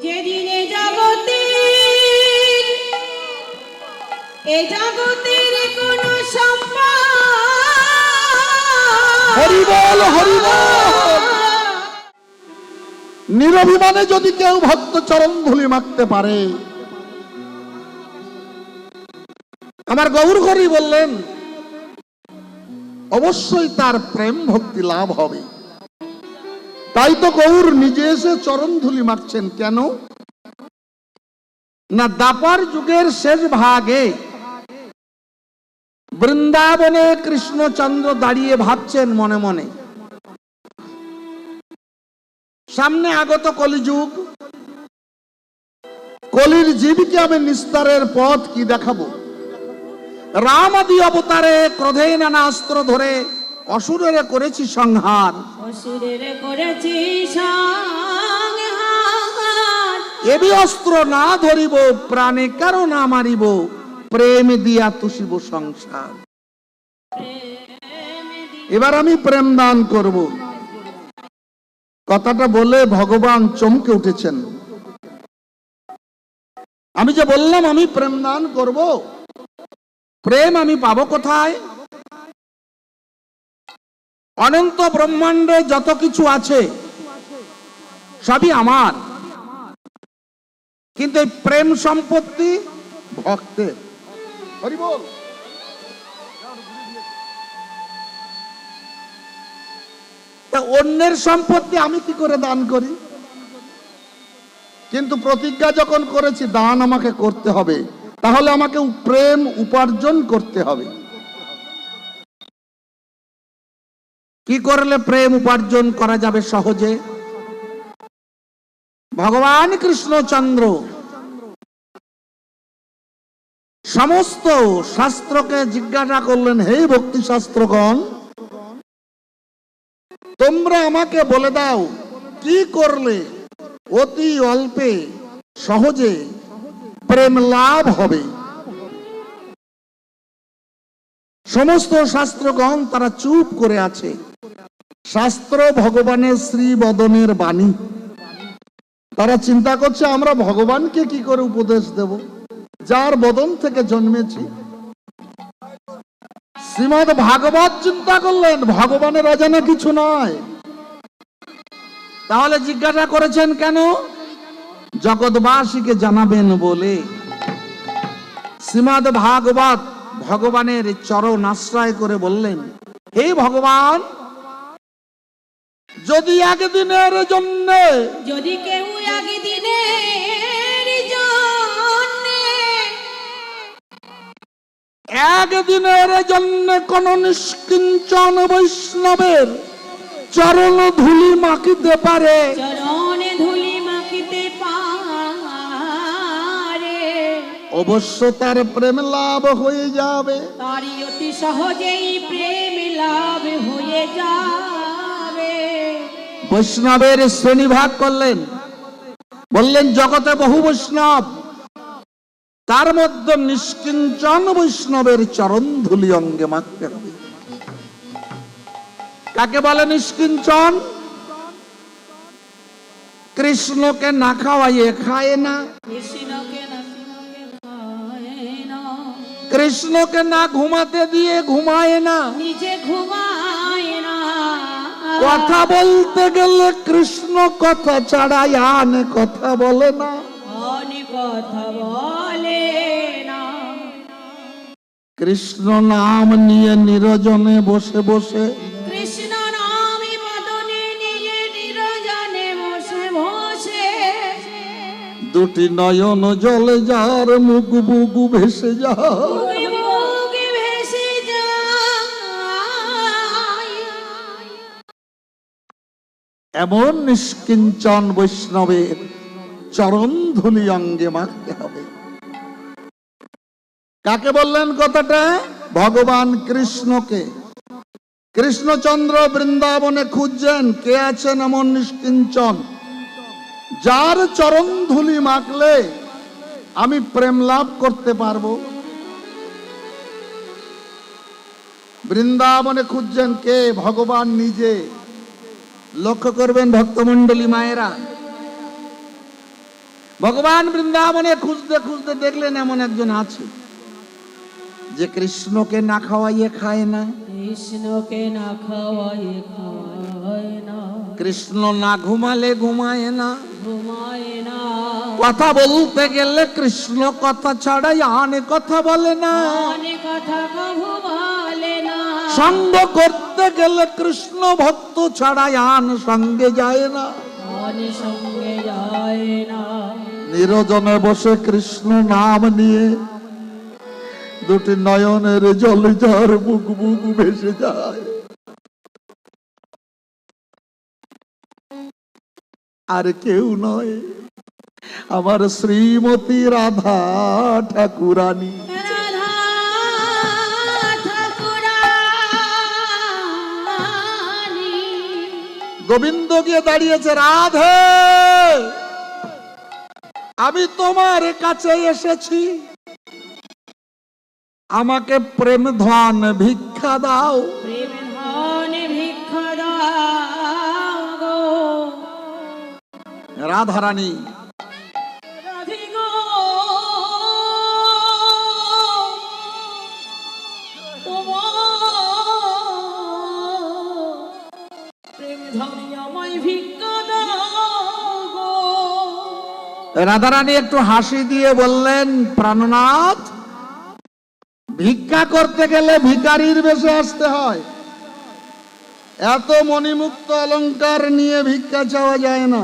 যেদিনে জগতের কোন হরি বল হরি বল। নিরভিমানে যদি কেউ ভক্ত চরণ ধুলি মাখতে পারে, আমার গৌর হরি বললেন অবশ্যই তার প্রেম ভক্তি লাভ হবে। তাই তো গৌর নিজে এসে চরণ ধুলি মাখছেন। কেন না, দ্বাপর যুগের শেষ ভাগে বৃন্দাবনে কৃষ্ণচন্দ্র দাঁড়িয়ে ভাবছেন মনে মনে, সামনে আগত কলিযুগ, কলির জীবকে আমি নিস্তারের পথ কি দেখাবো। রাম আদি অবতারে ক্রোধে নানা অস্ত্র ধরে অসুরের করেছি সংহার, এবি অস্ত্র না ধরিব, প্রাণে কারো না মারিব, প্রেম দিয়া তুষিব সংসার। এবার আমি প্রেম দান করব। কথাটা বলে ভগবান চমকে উঠেছেন। আমি যে বললাম আমি প্রেম দান করব, প্রেম আমি পাবো কোথায়? অনন্ত ব্রহ্মাণ্ডে যত কিছু আছে সবই আমার, কিন্তু এই প্রেম সম্পত্তি ভক্তের। হরি বল। অন্যের সম্পত্তি আমি কি করে দান করি? কিন্তু প্রতিজ্ঞা যখন করেছি দান আমাকে করতে হবে, তাহলে আমাকে প্রেম উপার্জন করতে হবে। কি করলে প্রেম উপার্জন করা যাবে সহজে? ভগবান কৃষ্ণচন্দ্র সমস্ত শাস্ত্রকে জিজ্ঞাসা করলেন, হে ভক্তি শাস্ত্রগণ, তোমরা আমাকে বলে দাও কি করলে অতি অল্পে সহজে প্রেম লাভ হবে। সমস্ত শাস্ত্রগণ তারা চুপ করে আছে। শাস্ত্র ভগবানের শ্রী বদনের বাণী, তারা চিন্তা করছে আমরা ভগবানকে কি করে উপদেশ দেব, যার বদন থেকে জন্মেছি। শ্রীমদ ভাগবত চিন্তা করলেন ভগবানের অজানা কিছু নয়। তাহলে জিজ্ঞাসা করেছেন কেন? জগৎবাসীকে জানাবেন বলে। শ্রীমদ ভাগবত ভগবানের চরণ আশ্রয় করে বললেন, হে ভগবান, যদি একদিনের জন্য, যদি কেউ একদিনের জন্য কোন নিষ্কিঞ্চন বৈষ্ণবের চরণ ধুলি মাখিতে পারে, চরণে ধুলি মাখিতে পারে, অবশ্য তার প্রেম লাভ হয়ে যাবে। তারই অতি সহজেই প্রেম লাভ হয়ে যাবে। বৈষ্ণবের শ্রেণীভাগ করলেন, বললেন জগতে বহু বৈষ্ণব, তার মধ্যে নিষ্কিঞ্চন বৈষ্ণবের চরণ ধুলি অঙ্গে মাখতে হবে। কাকে বলে নিষ্কিঞ্চন? কৃষ্ণকে না খাওয়াইয়ে খায় না, কৃষ্ণকে না ঘুমাতে দিয়ে ঘুমায় না, নিজে ঘুমায় না, কথা বলতে গেলে কৃষ্ণ কথা ছাড়াই আনে কথা বলে না, অনেক কথা বলে না। কৃষ্ণ নাম নিয়ে নিরজনে বসে বসে, কৃষ্ণ নামে বদনে নিয়ে নিরজনে বসে বসে, দুটি নয়ন জলে যার মুখ বুগু ভেসে যায়, বুক ভেসে যায়। এমন নিষ্কিঞ্চন বৈষ্ণবের চরণ ধুলি অঙ্গে মাখতে হবে। কাকে বললেন কথাটা? ভগবান কৃষ্ণকে। কৃষ্ণচন্দ্র বৃন্দাবনে খুঁজছেন কে আছেন এমন নিষ্কিঞ্চন, যার চরণ ধুলি মাখলে আমি প্রেম লাভ করতে পারবো। বৃন্দাবনে খুঁজছেন কে? ভগবান নিজে। লক্ষ্য করবেন ভক্তমণ্ডলী মায়েরা, ভগবান বৃন্দাবনে খুঁজতে খুঁজতে দেখলেন এমন একজন আছে যে কৃষ্ণকে না খাওয়াইয়ে খায় না, কৃষ্ণকে না খাওয়াই খাওয়ায় না, কৃষ্ণ না ঘুমালে ঘুমায় না, ঘুমায় না, কথা বলতে গেলে কৃষ্ণ কথা ছাড়াই আনে কথা বলে না, অনেক কথা কভু বলে না, সঙ্গ করতে গেলে কৃষ্ণ ভক্ত ছাড়াই আন সঙ্গে যায় না, অনেক সঙ্গে যায় না, নিরজনে বসে কৃষ্ণ নাম নিয়ে দুটি নয়নের জলে যার বুক বুক ভেসে যায়। আর কেউ নয়, আমার শ্রীমতী রাধা ঠাকুরানী। রাধা ঠাকুরানী। গোবিন্দ গিয়ে দাঁড়িয়েছে, রাধে আমি তোমার কাছে এসেছি, আমাকে প্রেম ধন ভিক্ষা দাও। প্রেম ধন ভিক্ষা দাও গো। রাধারানী রাধে গো তোমার প্রেম ধন আমায় ভিক্ষা দাও গো। রাধারানী একটু হাসি দিয়ে বললেন, প্রাণনাথ ভিক্ষা করতে গেলে ভিখারির বেশে আসতে হয়, এত মণিমুক্ত অলংকার নিয়ে ভিক্ষা চাওয়া যায় না।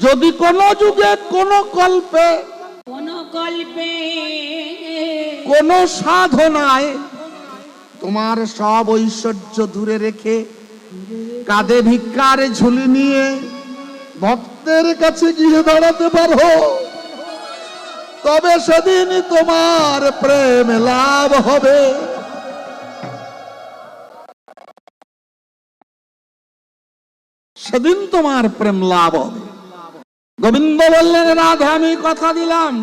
যদি কোন যুগে কোন কল্পে কোন কল্পে কোন সাধনায় তোমার সব ঐশ্বর্য দূরে রেখে কাঁধে ভিক্ষার ঝুলি নিয়ে ভক্তের কাছে গিয়ে দাঁড়াতে পারো, তবে সেদিন তোমার প্রেম লাভ হবে। সেদিন তোমার প্রেম লাভ হবে। গোবিন্দ বললেন, রাধা আমি কথা দিলাম,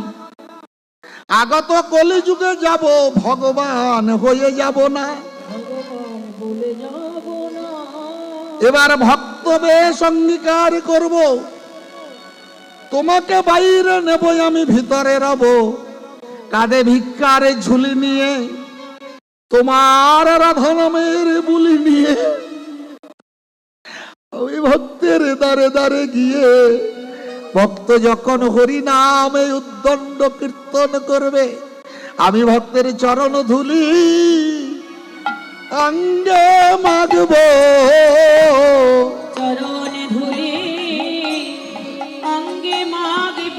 আগত কলিযুগে যাব, ভগবান হয়ে যাব না। ভগবান বলে যাব না। এবার ভক্ত বেশ অঙ্গীকার করব, তোমাকে বাইরে নেব, আমি ভিতরে রব, কাঁধে ভিক্ষার ঝুলি নিয়ে, তোমার রাধা নামের বুলি নিয়ে ওই ভক্তের দ্বারে দ্বারে গিয়ে ভক্ত যখন হরি নামে উদ্দণ্ড কীর্তন করবে, আমি ভক্তের চরণ ধুলি অঙ্গে মাগব, চরণে ধুলি অঙ্গে মাগিব,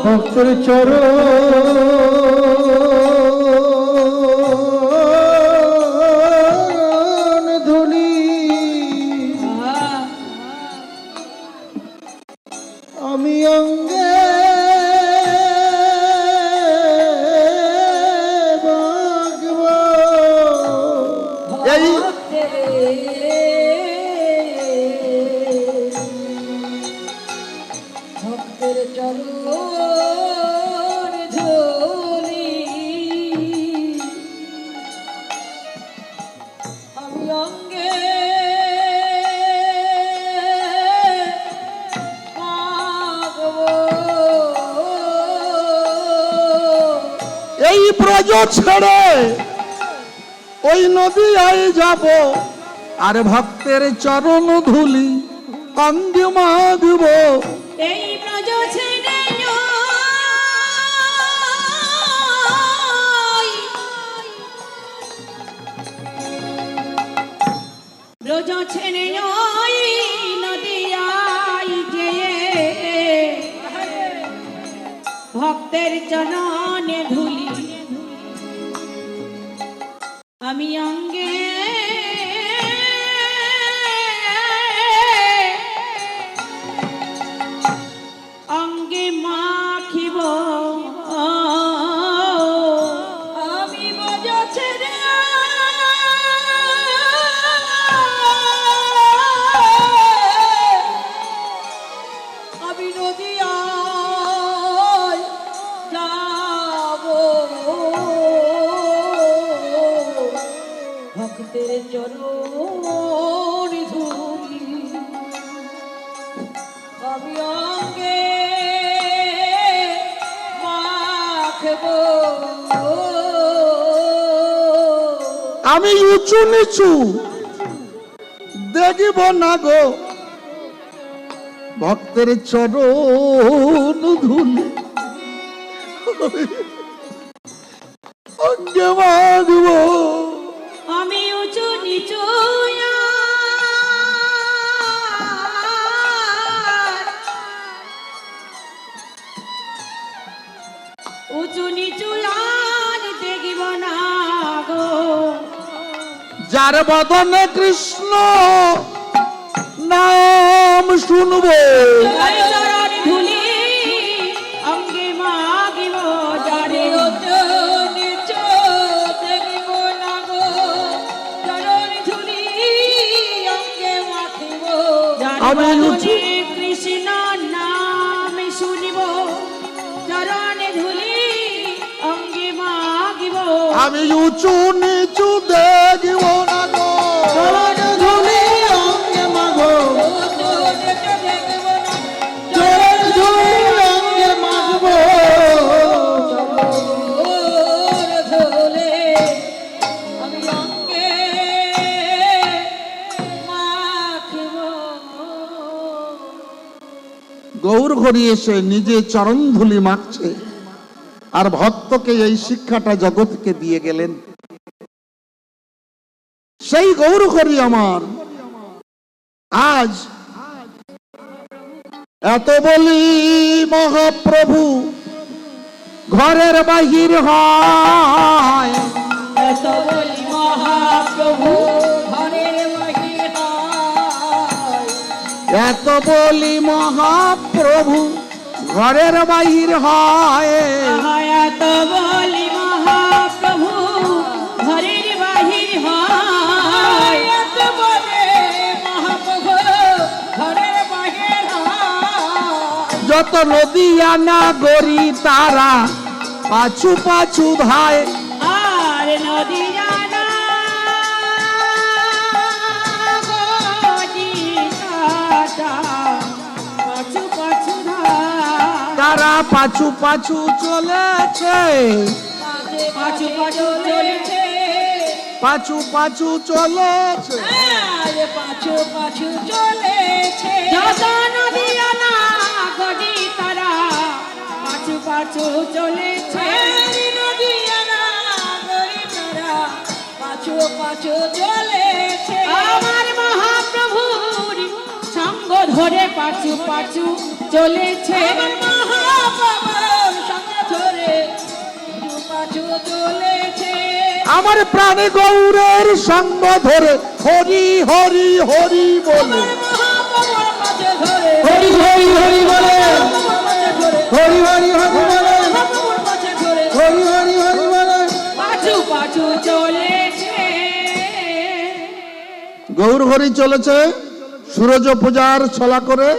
ভক্তের চরণ ধুলি আমি অঙ্গে মাগব। এই ভক্তের চরণ ধুলি আমি অঙ্গে এই ব্রজ ছেড়ে ওই নদী আয় যাব, আর ভক্তের চরণ ধুলি অঙ্গে মাগব। এই ব্রজ ছেড়ে ব্রজ ছেড়ে নদিয়াই যে ভক্তের চরণে ধুলি আমি অঙ্গে অঙ্গে মাখিব, আমি ব্রজ ছেড়ে আমি নদিয়ায় যাব, ভক্তের চরণ ধুলি আমি অঙ্গে মাখবো, আমি উঁচু নিচু দেখিব না গো, ভক্তের চরণ ধুলি অঙ্গে মাগব। আমি উঁচু নিচু উঁচু নিচু আর দেখিব না গো, যার বদনে কৃষ্ণ নাম শুনব, যার চরণ ধুলি অঙ্গে মাগিব, যারে উঁচু নিচু দেখিব না গো, চরণ ধুলি অঙ্গে মাখিব, যার আমি উঁচু বদনে কৃষ্ণ নাম শুনিব, চরণ ধুলি অঙ্গে মাগিব, আমি উঁচু নিচু দেখিব না গো, চরণ ধুলি অঙ্গে মাগব, চরণ ধুলি অঙ্গে মাগব। আমি অঙ্গে মাখিব। গৌর ঘড়ি এসে নিজে চরণ ধুলি মাখছে, আর ভক্তকে এই শিক্ষাটা জগৎকে দিয়ে গেলেন। সেই গৌর ঘড়ি আমার আজ এত বলি মহাপ্রভু ঘরের বাহির হয়, এত বলি মহাপ্রভু ঘরের বাহির হয়, এত বলি মহাপ্রভু ঘরের বাহির হয়, এত বলি মহাপ্রভু ঘরের বাহির হয়, এত বলে মহাপ্রভু ঘরের বাহির হয়, যত নদিয়ানা গরি তারা পাছু পাছু ধায়, আর নদী জানা গদি কাটা পাছু পাছু ধার, তারা পাছু পাছু চলেছে, পাছু পাছু চলেছে, পাছু পাছু চলেছে, আর পাছু পাছু চলেছে, যত নদী জানা গদি তারা পাছু পাছু চলেছে, নদী জানা গদি তারা পাছু পাছু চলেছে, আমার মহাপ্রভুর সঙ্গ ধরে পাছু পাছু চলেছে, আমার মহাপ্রভুর সঙ্গ ধরে পাছু চলেছে, আমার প্রাণে গৌরের সঙ্গ ধরে হরি হরি হরি বলে, আমার মহাপ্রভুর মাঝে ধরে হরি হরি হরি বলে, মহাপ্রভুর মাঝে ধরে হরি হরি হরি বলে, মহাপ্রভুর মাঝে ধরে হরি হরি হরি বলে। পাছু পাছু চলেছে, গৌর হরি চলেছে, সূরজ পূজার ছলা করে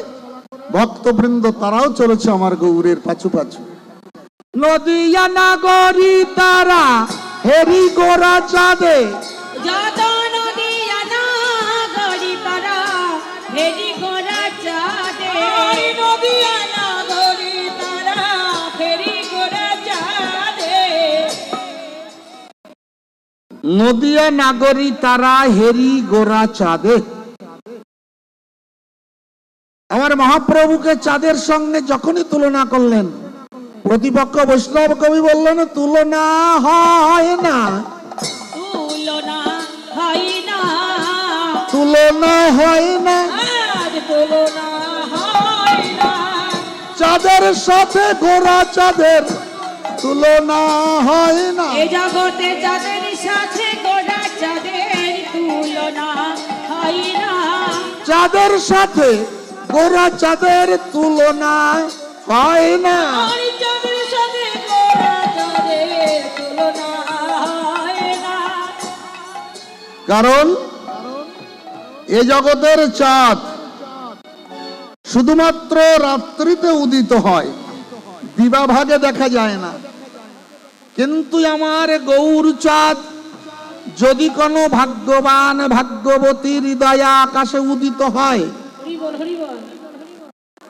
ভক্তবৃন্দ তারাও চলেছে আমার গৌরের পাছু পাছু। নদিয়া নাগরী তারা হেরি গোরা চাঁদে, যত নদী আনা গড়ি তারা হেরি গোরা চাঁদে, নদী আনা গড়ি তারা হেরি গোরা চাঁদে, নদিয়া নাগরী তারা হেরি গোরা চাঁদে। আমার মহাপ্রভুকে চাঁদের সঙ্গে যখনই তুলনা করলেন, প্রতিপক্ষ বৈষ্ণব কবি বললেন তুলনা হয় না, তুলনা হয় না, তুলনা হয় না, আজ তুলনা হয় না, চাঁদের সাথে গোরা চাঁদের তুলনা হয় না, এ জগতে চাঁদের সাথে গোরা চাঁদের তুলনা হয় না, চাঁদের সাথে গোরা চাঁদের তুলনা হয় না। আর চাঁদের সাথে গোরা চাঁদের তুলনা হয় না, কারণ এ জগতের চাঁদ শুধুমাত্র রাত্রিতে উদিত হয়, দিবাভাগে দেখা যায় না। কিন্তু আমার গৌর চাঁদ যদি কোনো ভাগ্যবান ভাগ্যবতী হৃদয় আকাশে উদিত হয়, হরি বল হরি বল,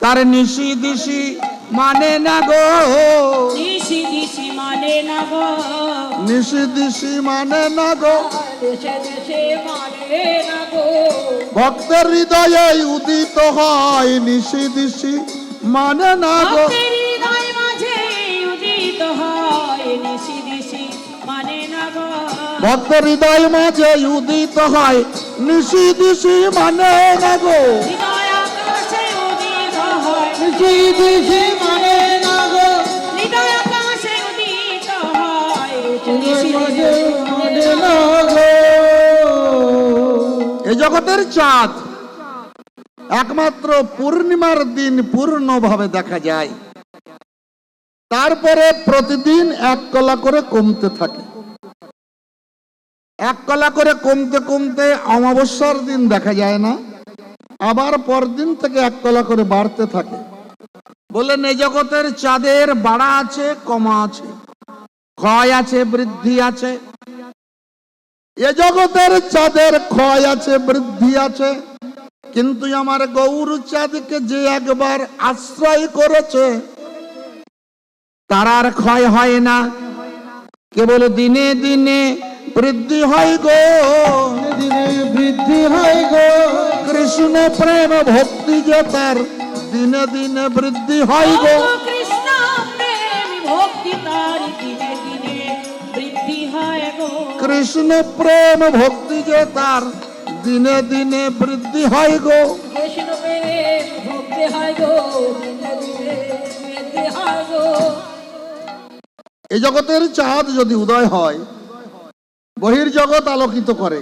তার নিশি দিশি মানে না গো, দিশি দিশি মানে না গো, নিশি দিশি মানে না গো, দেশে দেশে মানে না গো, ভক্তের হৃদয়ে উদিত হয় নিশি দিশি মানে না গো, ভক্তের হৃদয় মাঝে উদিত হয় নিশি দিশি মানে না গো, ভক্তের হৃদয় মাঝে উদিত হয় নিশি দিশি মানে না গো, হৃদয় আকাশে উদিত হয়, নিশি দিশি মানে না গো, হৃদয় আকাশে উদিত হয়, নিশি মাঝে দিশি মানে না গো। এই জগতের চাঁদ একমাত্র পূর্ণিমার দিন পূর্ণভাবে দেখা যায়, তারপরে প্রতিদিন এক কলা করে কমতে থাকে, এক কলা করে কমতে কমতে অমাবস্যার দিন দেখা যায় না, আবার পরদিন থেকে এক কলা করে বাড়তে থাকে। বললেন এই জগতের চাঁদের বাড়া আছে কমা আছে, ক্ষয় আছে বৃদ্ধি আছে। এ জগতের চাঁদের ক্ষয় আছে বৃদ্ধি আছে, কিন্তু আমার গৌর চাঁদকে যে একবার আশ্রয় করেছে তার আর ক্ষয় হয় না, কেবল দিনে দিনে বৃদ্ধি হয় গো, দিনে বৃদ্ধি হয় গো। কৃষ্ণ প্রেম ভক্তি যে তার দিনে দিনে বৃদ্ধি হয় গো, কৃষ্ণ প্রেম ভক্তি তার দিনে দিনে বৃদ্ধি হয় গো, কৃষ্ণ প্রেম ভক্তি যে তার দিনে দিনে বৃদ্ধি হয় গো। কৃষ্ণ প্রেম ভক্তি হয় গো, দিনে দিনে বৃদ্ধি হয় গো। এই জগতের চাঁদ যদি উদয় হয় বহির্জগৎ আলোকিত করে,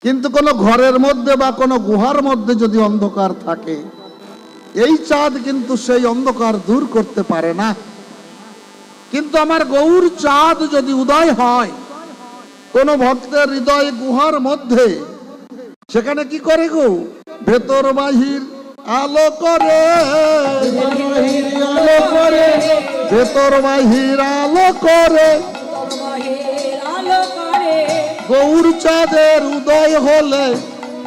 কিন্তু কোন ঘরের মধ্যে বা কোন গুহার মধ্যে যদি অন্ধকার থাকে এই চাঁদ কিন্তু সেই অন্ধকার দূর করতে পারে না। কিন্তু আমার গৌর চাঁদ যদি উদয় হয় কোন ভক্তের হৃদয় গুহার মধ্যে, সেখানে কি করে গো, ভেতর বাহির আলো করে, আলো করে, ভেতর বাহির আলো করে। আলো করে গৌর চাঁদের উদয় হলে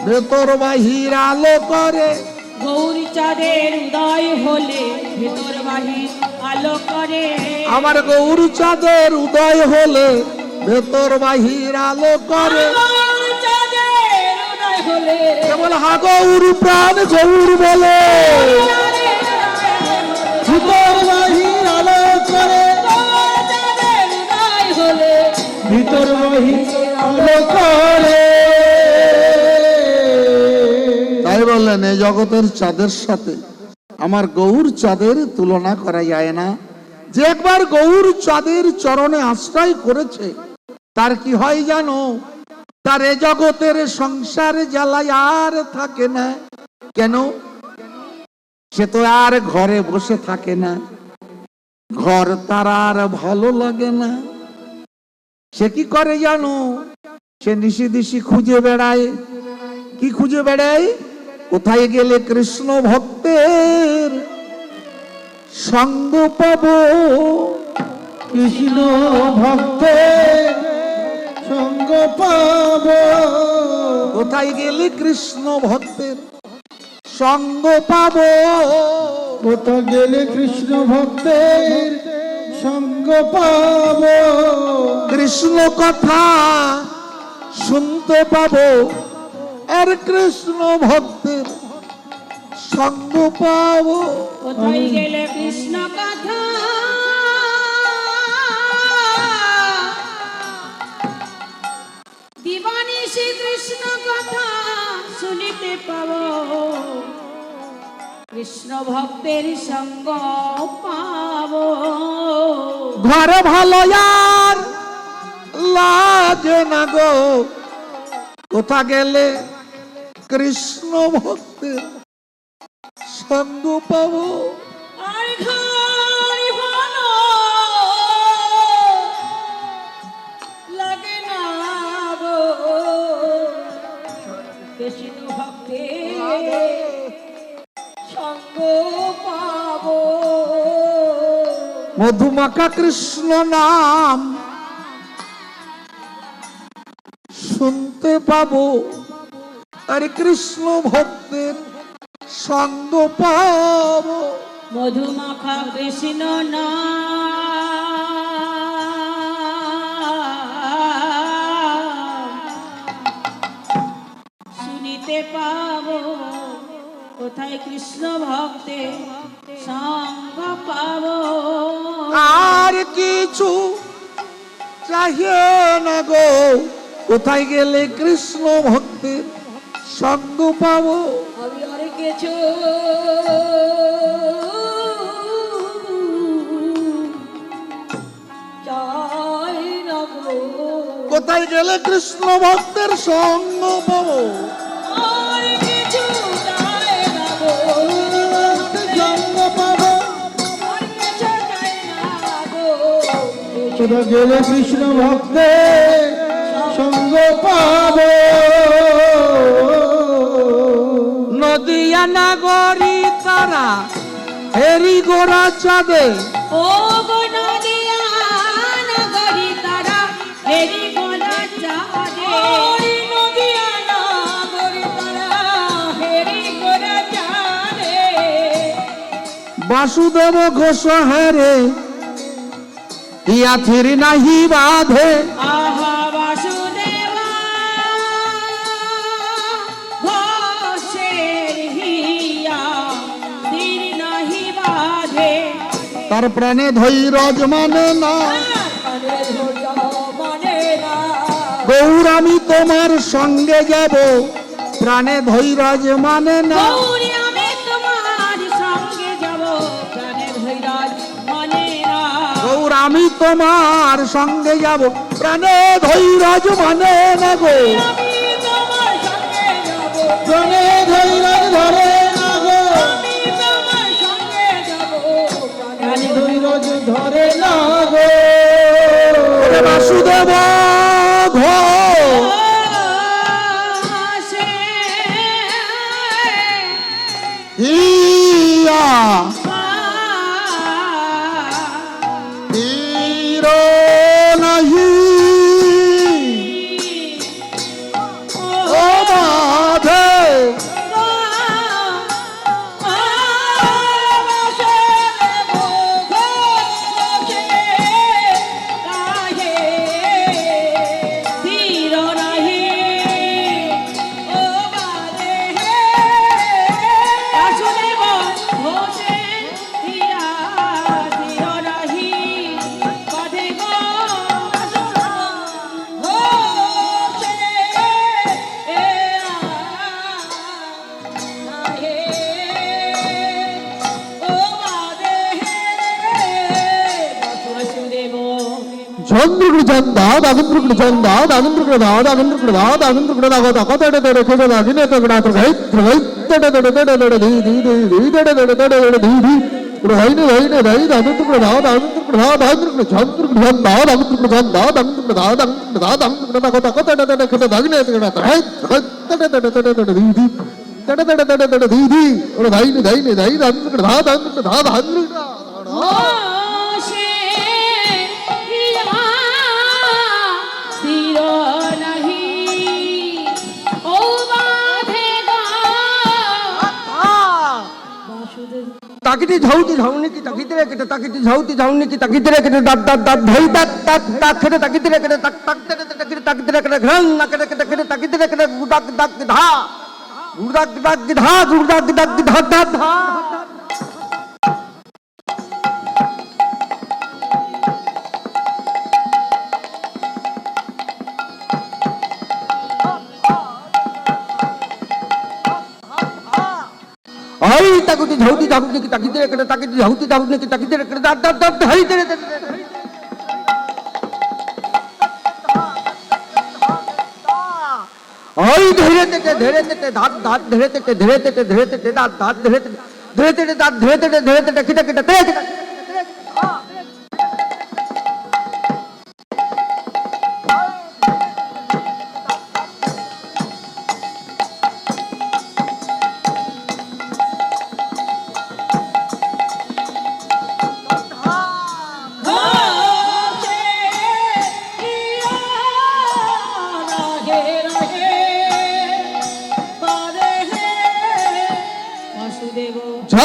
ভেতর বাহির আলো করে, গৌরী চাঁদের উদয় হলে ভেতর বাহির আলো করে, আমার গৌর চাঁদের উদয় হলে ভেতর বাহির আলো করে। গৌরী চাঁদের উদয় হলে কেবল হা গৌর প্রাণ গৌর বলে, ভিতর বাহির আলো করে, গৌরী চাঁদের উদয় হলে ভিতর বাহির আলো করে। তাই বললেন এই জগতের চাঁদের সাথে আমার গৌর চাঁদের তুলনা করা যায় না। যে একবার গৌর চাঁদের চরণে আশ্রয় করেছে তার কি হয় জানো, তার এ জগতের সংসার জ্বালায় আর থাকে না। কেন? সে তো আর ঘরে বসে থাকে না, ঘর তার আর ভালো লাগে না। সে কি করে জানো, সে নিশি দিশি খুঁজে বেড়ায়। কি খুঁজে বেড়ায়? কোথায় গেলে কৃষ্ণ ভক্তের সঙ্গ পাবো, কৃষ্ণ ভক্তের সঙ্গ পাবো। কোথায় গেলে কৃষ্ণ ভক্তের সঙ্গ পাবো, কোথায় গেলে কৃষ্ণ ভক্তের সঙ্গ পাবো। কৃষ্ণ কথা শুনতে পাবো আর কৃষ্ণ ভক্তের সঙ্গ পাবো। কোথায় গেলে কৃষ্ণ কথা দিবানিশি কৃষ্ণ কথা শুনিতে পাব, কৃষ্ণ ভক্তের সঙ্গ পাব। ঘরে ভালো আর লাগে না গো, কোথা গেলে কৃষ্ণ ভক্তের সঙ্গ পাবো। আর ঘরে ভালো লাগে না গো, কৃষ্ণ ভক্তের সঙ্গ পাব। মধুমাখা কৃষ্ণ নাম শুনতে পাবো আর কৃষ্ণ ভক্তের সঙ্গ পাব। মধুমাখা কৃষ্ণ না শুনিতে পাব, কোথায় কৃষ্ণ ভক্তে সঙ্গ পাব। আর কিছু চাহিয়ে না গো, কোথায় গেলে কৃষ্ণ ভক্তের সঙ্গ পাবো। আমি আর কিছু চাই না গো, কোথায় গেলে কৃষ্ণ ভক্তের সঙ্গ পাবো। আর কিছু চাই না গো, সঙ্গ পাবো। আর কিছু চাই না গো, কোথায় গেলে কৃষ্ণ ভক্তের সঙ্গ পাবো। নদিয়া নাগরী তারা হেরি গোরা চাঁদে, ও গো নদিয়া নগরী তারা হেরি গোরা চাঁদে, ওরে নদিয়া নগরী তারা হেরি গোরা চাঁদে। বাসুদেব ঘোষ হেরে ইয়া থির নাহি বাঁধে। আহা বাসুদেবা ঘোষের হিয়া তীর নাহি বাঁধে, তার প্রাণে ধৈর্য মানে না। কানে ধৈর্য মানে না, গৌর আমি তোমার সঙ্গে যাব, প্রাণে ধৈর্য মানে না। গৌরী আমি তোমার সঙ্গে যাব, প্রাণে ধৈর্য মানে না। গৌর আমি তোমার সঙ্গে যাব, প্রাণে ধৈর্য মানে না গো। আমি তোমার সঙ্গে যাব, প্রাণে ধৈর্য ধরে না গো। আমি তোমার সঙ্গে যাব, প্রাণে ধৈর্য ধরে না গো। ওরে বাসুদেব ঘোষে হিয়া তীর নাহি ও বাঁধে। చంద్రుడు చందా దగంద్రుడు చందా దగంద్రుడు దా దగంద్రుడు దా దగంద్రుడు దాగో దగతడ దడ కడ దగినే తగడ త్రగై త్రగై తడ దడ దడ దడ ది ది ది ది దడ దడ దడ దడ ది ది ఇప్పుడు హైనే హైనే దై దగంద్రుడు దా దగంద్రుడు దా దగంద్రుడు చంద్రుడు చందా దగంద్రుడు చందా దగంద్రుడు దా దగంద్రుడు దా దగంద్రుడు దాగో దగతడ దడ కడ దగినే తగడ త్రగై త్రగై తడ దడ దడ దడ ది ది తడ దడ దడ దడ ది ది ఇప్పుడు హైనే హైనే దై దగంద్రుడు దా దగంద్రుడు దా దగంద్రుడు ताकिती झाऊती झावणी की ताकिती रे केटे ताकिती झाऊती झावणी की ताकिती रे केटे दात दात दात धई दात दात दात केटे ताकिती रे केटे ताक ताक केटे ताकिती ताकिती रे केटे घ्रंग ना केटे केटे केटे ताकिती रे केटे गुडाक दाक धा गुडाक दाक धा गुडाक दाक धा धा धा आई ताकुती झाऊती झाऊती की ताकिती रे केटे ताकिती झाऊती झाऊती की ताकिती रे केटे दात दात दात धई दे रे आई धीरे ते दात दात धीरे ते दात दात धीरे ते दात धीरे ते किटा किटा ते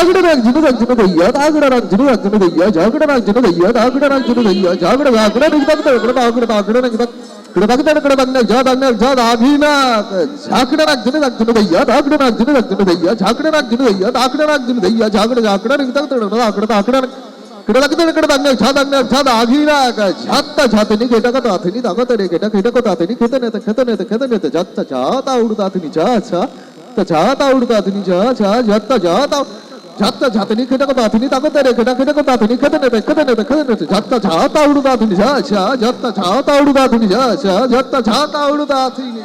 ঝগড়া রাখজুনু রাখজুনু দইয়া ঝগড়া রাখজুনু রাখজুনু দইয়া ঝগড়া রাখজুনু দইয়া ঝগড়া রাখজুনু দইয়া ঝগড়া ঝগড়া নিগদক ঝগড়া ঝগড়া ঝগড়া নিগদক ঝগড়া ঝগড়া ঝগড়া আভিনা ঝগড়া রাখজুনু রাখজুনু দইয়া ঝগড়া রাখজুনু রাখজুনু দইয়া ঝগড়া রাখজুনু দইয়া ঝগড়া রাখজুনু দইয়া ঝগড়া ঝগড়া নিগদক ঝগড়া ঝগড়া ঝাত্তা ঝাতনি কেটা কত আথনি তাকত রে কেটা কেটা কত আথনি খেতে নেতে ঝাত্তা ঝাতা উড়তা আথনি ঝা ছা তা ঝাতা উড়তা আথনি ঝা ছা ঝাত্তা ঝাতা ঝাত্তা ঝাতনি কেটা কত আথনি তাকত রে কেটা কেটা কত আথনি খেতে নেতে ঝাত্তা ঝাতা উড়তা আথনি ঝা ছা ঝাত্তা ঝাতা উড়তা আথনি ঝা ছা ঝাত্তা ঝাতা উড়তা আথনি